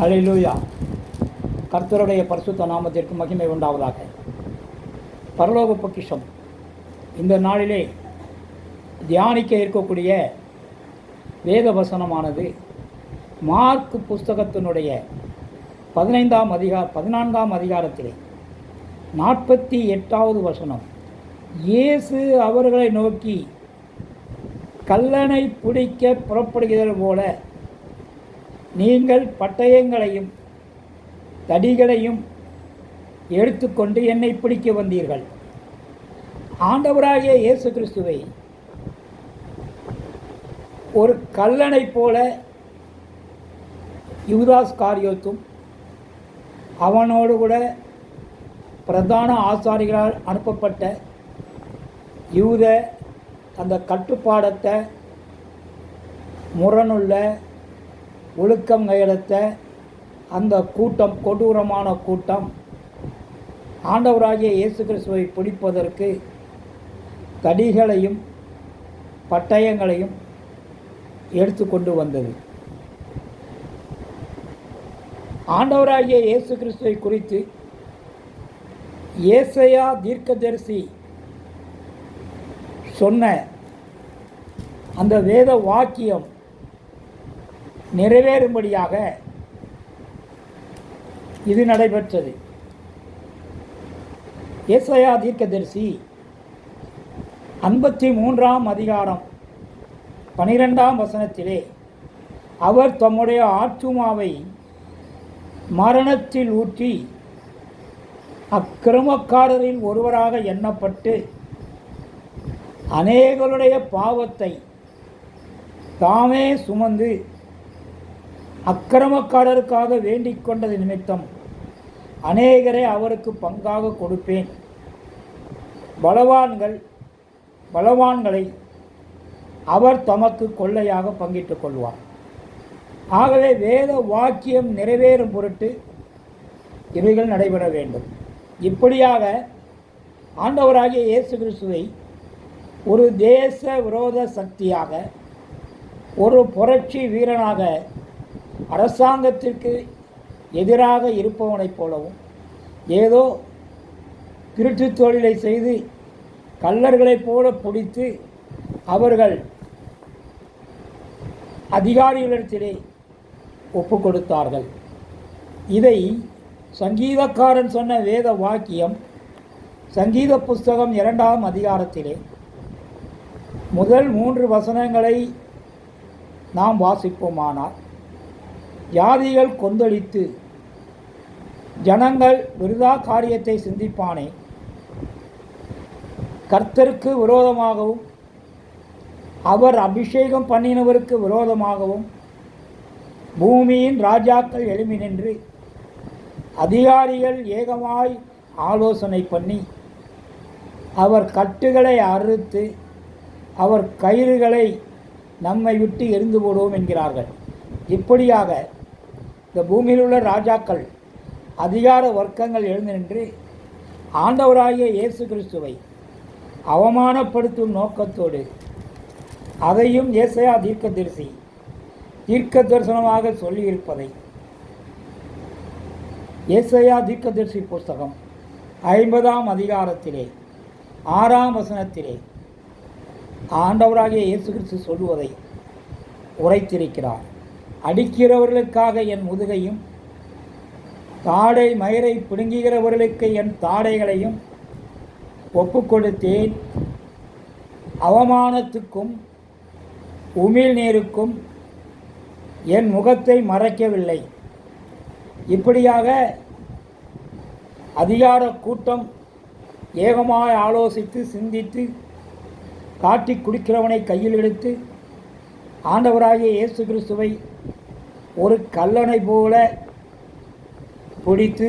அல்லேலூயா. கர்த்தருடைய பரிசுத்த நாமத்திற்கு மகிமை உண்டாவதாக. பரலோக பொக்கிஷம் இந்த நாளிலே தியானிக்க இருக்கக்கூடிய வேத வசனமானது மார்க் புஸ்தகத்தினுடைய 14ஆம் அதிகாரத்திலே 48வது வசனம். இயேசு அவர்களை நோக்கி, கல்லனை பிடிக்க புறப்படுகிறது போல நீங்கள் பட்டயங்களையும் தடிகளையும் எடுத்துக்கொண்டு என்னை பிடிக்க வந்தீர்கள். ஆண்டவராகிய இயேசு கிறிஸ்துவை ஒரு கல்லனை போல யூதாஸ் காரியோத்தும் அவனோடு கூட பிரதான ஆசாரிகளால் அனுப்பப்பட்ட யூத அந்த கட்டுப்பாடத்தை முரணுள்ள ஒழுக்கம் கையெழுத்த அந்த கூட்டம், கொடூரமான கூட்டம், ஆண்டவராகிய இயேசு கிறிஸ்துவை பிடிப்பதற்கு தடிகளையும் பட்டயங்களையும் எடுத்துக்கொண்டு வந்தது. ஆண்டவராகிய இயேசு கிறிஸ்துவை குறித்து ஏசாயா தீர்க்கதரிசி சொன்ன அந்த வேத வாக்கியம் நிறைவேறும்படியாக இது நடைபெற்றது. ஏசாயா தீர்க்கதரிசி 53ஆம் அதிகாரம் 12ஆம் வசனத்திலே, அவர் தம்முடைய ஆத்துமாவை மரணத்தில் ஊற்றி அக்கிரமக்காரரில் ஒருவராக எண்ணப்பட்டு அநேகருடைய பாவத்தை தாமே சுமந்து அக்கிரமக்காரருக்காக வேண்டிக் கொண்டது நிமித்தம் அநேகரை அவருக்கு பங்காக கொடுப்பேன். பலவான்களை அவர் தமக்கு கொள்ளையாக பங்கிட்டுக் கொள்வார். ஆகவே வேத வாக்கியம் நிறைவேறும் பொருட்டு இவைகள் நடைபெற வேண்டும். இப்படியாக ஆண்டவராகிய இயேசு கிறிஸ்துவை ஒரு தேச விரோத சக்தியாக, ஒரு புரட்சி வீரனாக, அரசாங்கத்திற்கு எதிராக இருப்பவனைப் போலவும், ஏதோ திருட்டு தொழிலை செய்து கள்ளர்களைப் போல பிடித்து அவர்கள் அதிகாரிகளிடத்திலே ஒப்பு கொடுத்தார்கள். இதை சங்கீதக்காரன் சொன்ன வேத வாக்கியம் சங்கீத புஸ்தகம் 2ஆம் அதிகாரத்திலே முதல் 3 வசனங்களை நாம் வாசிப்போமானால், ஜாதிகள் கொந்தளித்து ஜனங்கள் விருதா காரியத்தை சிந்திப்பானே, கர்த்தருக்கு விரோதமாகவும் அவர் அபிஷேகம் பண்ணினவருக்கு விரோதமாகவும் பூமியின் ராஜாக்கள் எழும்பி நின்று அதிகாரிகள் ஏகமாய் ஆலோசனை பண்ணி அவர் கட்டுகளை அறுத்து அவர் கயிறுகளை நம்மை விட்டு எரிந்து போடுவோம் என்கிறார்கள். இப்படியாக இந்த பூமியில் உள்ள ராஜாக்கள், அதிகார வர்க்கங்கள் எழுந்து நின்று ஆண்டவராகிய இயேசு கிறிஸ்துவை அவமானப்படுத்தும் நோக்கத்தோடு அதையும் ஏசாயா தீர்க்க தரிசனமாக சொல்லியிருப்பதை ஏசாயா தீர்க்கதரிசி புஸ்தகம் 50ஆம் அதிகாரத்திலே 6ஆம் வசனத்திலே ஆண்டவராகிய இயேசு கிறிஸ்து சொல்லுவதை உரைத்திருக்கிறார். அடிக்கிறவர்களுக்காக என் முதுகையும், தாடை மயிரை பிடுங்குகிறவர்களுக்கு என் தாடைகளையும் ஒப்பு கொடுத்தேன். அவமானத்துக்கும் உமிழ்நீருக்கும் என் முகத்தை மறைக்கவில்லை. இப்படியாக அதிகார கூட்டம் ஏகமாய் ஆலோசித்து சிந்தித்து காட்டி குடிக்கிறவனை கையில் எடுத்து ஆண்டவராகிய இயேசு கிறிஸ்துவை ஒரு கல்லனை போல பிடித்து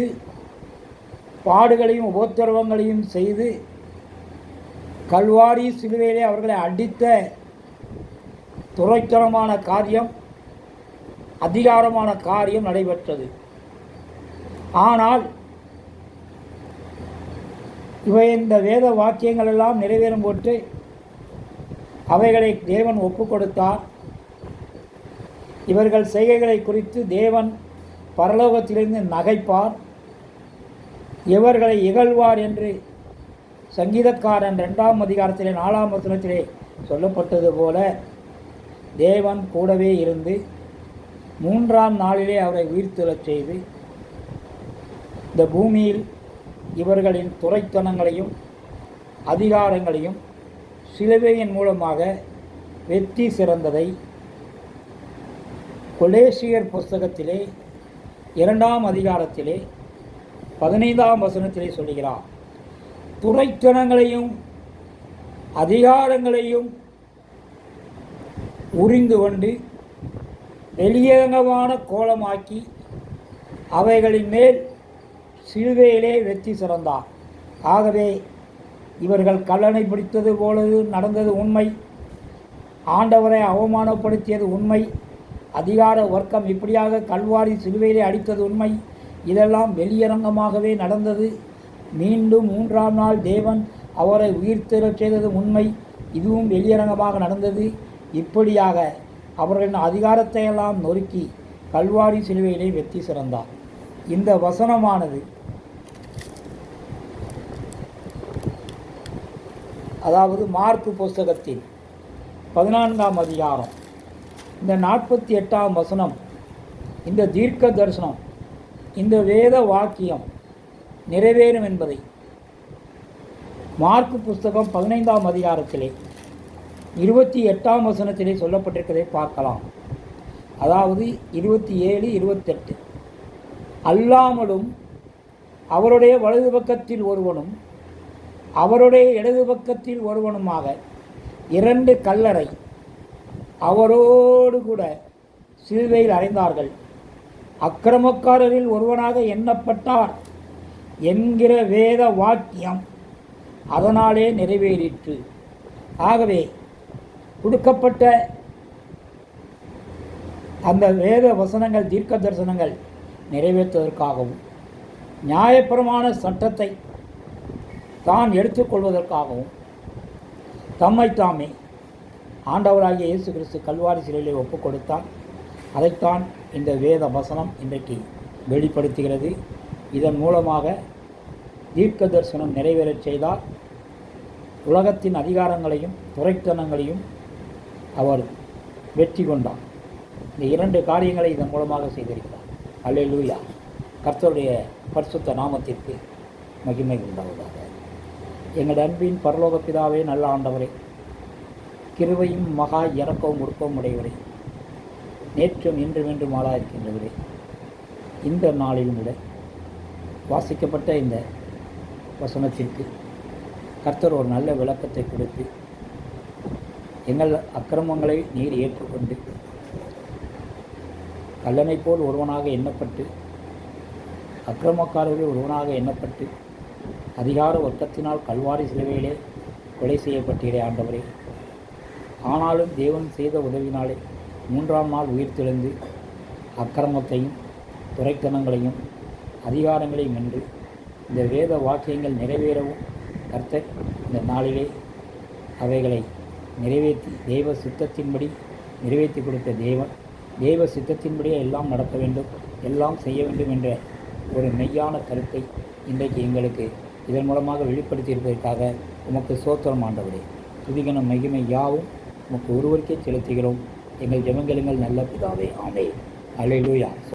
பாடுகளையும் உபத்திரவங்களையும் செய்து கல்வாரி சிலுவையிலே அவர்களை அடித்த துரைத்தனமான காரியம், அதிகாரமான காரியம் நடைபெற்றது. ஆனால் இந்த வேத வாக்கியங்கள் எல்லாம் நிறைவேறும் போட்டு அவைகளை தேவன் ஒப்பு கொடுத்தார். இவர்கள் செய்கைகளை குறித்து தேவன் பரலோகத்திலிருந்து நகைப்பார், இவர்களை இகழ்வார் என்று சங்கீதக்காரன் 2ஆம் அதிகாரத்திலே 4ஆம் வசனத்திலே சொல்லப்பட்டது போல தேவன் கூடவே இருந்து 3ஆம் நாளிலே அவரை உயிர்த்தெழச் செய்து இந்த பூமியில் இவர்களின் துரைத்தனங்களையும் அதிகாரங்களையும் சிலுவையின் மூலமாக வெற்றி சிறந்ததை கொலேசியர் புஸ்தகத்திலே 2ஆம் அதிகாரத்திலே 15ஆம் வசனத்திலே சொல்லுகிறார். துரைத்தனங்களையும் அதிகாரங்களையும் உறிந்து கொண்டு வெளியரங்கமான கோலமாக்கி அவைகளின் மேல் சிலுவையிலே வெற்றி சிறந்தார். ஆகவே இவர்கள் கல்லணை பிடித்தது போலது நடந்தது உண்மை, ஆண்டவரை அவமானப்படுத்தியது உண்மை, அதிகார வர்க்கம் இப்படியாக கல்வாரி சிலுவையிலே அடித்தது உண்மை. இதெல்லாம் வெளியரங்கமாகவே நடந்தது. மீண்டும் 3ஆம் நாள் தேவன் அவரை உயிர்த்தெழச் செய்தது உண்மை, இதுவும் வெளியரங்கமாக நடந்தது. இப்படியாக அவர்களின் அதிகாரத்தை எல்லாம் நொறுக்கி கல்வாரி சிலுவையிலே வெற்றி சிறந்தார். இந்த வசனமானது அதாவது மார்க்கு புஸ்தகத்தில் 14ஆம் அதிகாரம் இந்த 48ஆம் வசனம், இந்த தீர்க்க தரிசனம், இந்த வேத வாக்கியம் நிறைவேறும் என்பதை மார்க்கு புஸ்தகம் 15ஆம் அதிகாரத்திலே 28ஆம் வசனத்திலே சொல்லப்பட்டிருக்கிறதை பார்க்கலாம். அதாவது 27, 28 அல்லாமலும் அவருடைய வலது பக்கத்தில் ஒருவனும் அவருடைய இடது பக்கத்தில் ஒருவனுமாக 2 கல்லறை அவரோடு கூட சிலுவையில் அறைந்தார்கள். அக்கிரமக்காரரில் ஒருவனாக எண்ணப்பட்டார் என்கிற வேத வாக்கியம் அதனாலே நிறைவேறிற்று. ஆகவே கொடுக்கப்பட்ட அந்த வேத வசனங்கள் தீர்க்க தரிசனங்கள் நிறைவேற்றுவதற்காகவும் நியாயப்பிரமாண சட்டத்தை தான் எடுத்துக்கொள்வதற்காகவும் தம்மைத்தாமே ஆண்டவராகிய இயேசு கிறிஸ்து கல்வாரி சிலையிலே ஒப்புக் கொடுத்தார். அதைத்தான் இந்த வேத வசனம் இன்றைக்கு வெளிப்படுத்துகிறது. இதன் மூலமாக தீர்க்க தரிசனம் நிறைவேறச் செய்தார். உலகத்தின் அதிகாரங்களையும் துரைத்தனங்களையும் அவர் வெற்றி கொண்டார். இந்த 2 காரியங்களை இதன் மூலமாக செய்திருக்கிறார். அல்லேலூயா. கர்த்தருடைய பரிசுத்த நாமத்திற்கு மகிமை உண்டாவதாக. எங்கள் அன்பின் பரலோக பிதாவே, நல்ல ஆண்டவரே, கிருபையும் மகா இரக்கவும் உருக்கவும் உடையவரே, நேற்றும் இன்றும் என்றும் ஆளாயிருக்கின்றவரே, இந்த நாளிலும் கூட வாசிக்கப்பட்ட இந்த வசனத்திற்கு கர்த்தர் ஒரு நல்ல விளக்கத்தை கொடுத்து எங்கள் அக்கிரமங்களை நீர் ஏற்றுக்கொண்டு கல்லனை போல் ஒருவனாக எண்ணப்பட்டு அக்கிரமக்காரர்கள் ஒருவனாக எண்ணப்பட்டு அதிகார வர்க்கத்தினால் கல்வாரி சிலுவையிலே கொலை செய்யப்பட்டீரே ஆண்டவரே. ஆனாலும் தேவன் செய்த உதவினாலே 3ஆம் நாள் உயிர்த்தெழுந்து அக்கிரமத்தையும் துரைத்தனங்களையும் அதிகாரங்களையும் வென்று இந்த வேத வாக்கியங்கள் நிறைவேறவும் கர்த்தர் இந்த நாளிலே அவைகளை நிறைவேற்றி தெய்வ சித்தத்தின்படி நிறைவேற்றி கொடுத்த தேவன் தெய்வ சித்தத்தின்படியே எல்லாம் நடக்க வேண்டும், எல்லாம் செய்ய வேண்டும் என்ற ஒரு மெய்யான கருத்தை இன்றைக்கு எங்களுக்கு இதன் மூலமாக வெளிப்படுத்தியிருப்பதற்காக உமக்கு ஸ்தோத்திரம் ஆண்டவரே. துதிகன மகிமை யாவும் உமக்கு ஒருவருக்கே செலுத்துகிறோம். எங்கள் ஜெபங்கள் நல்ல பிதாவே. ஆமென். அல்லேலூயா.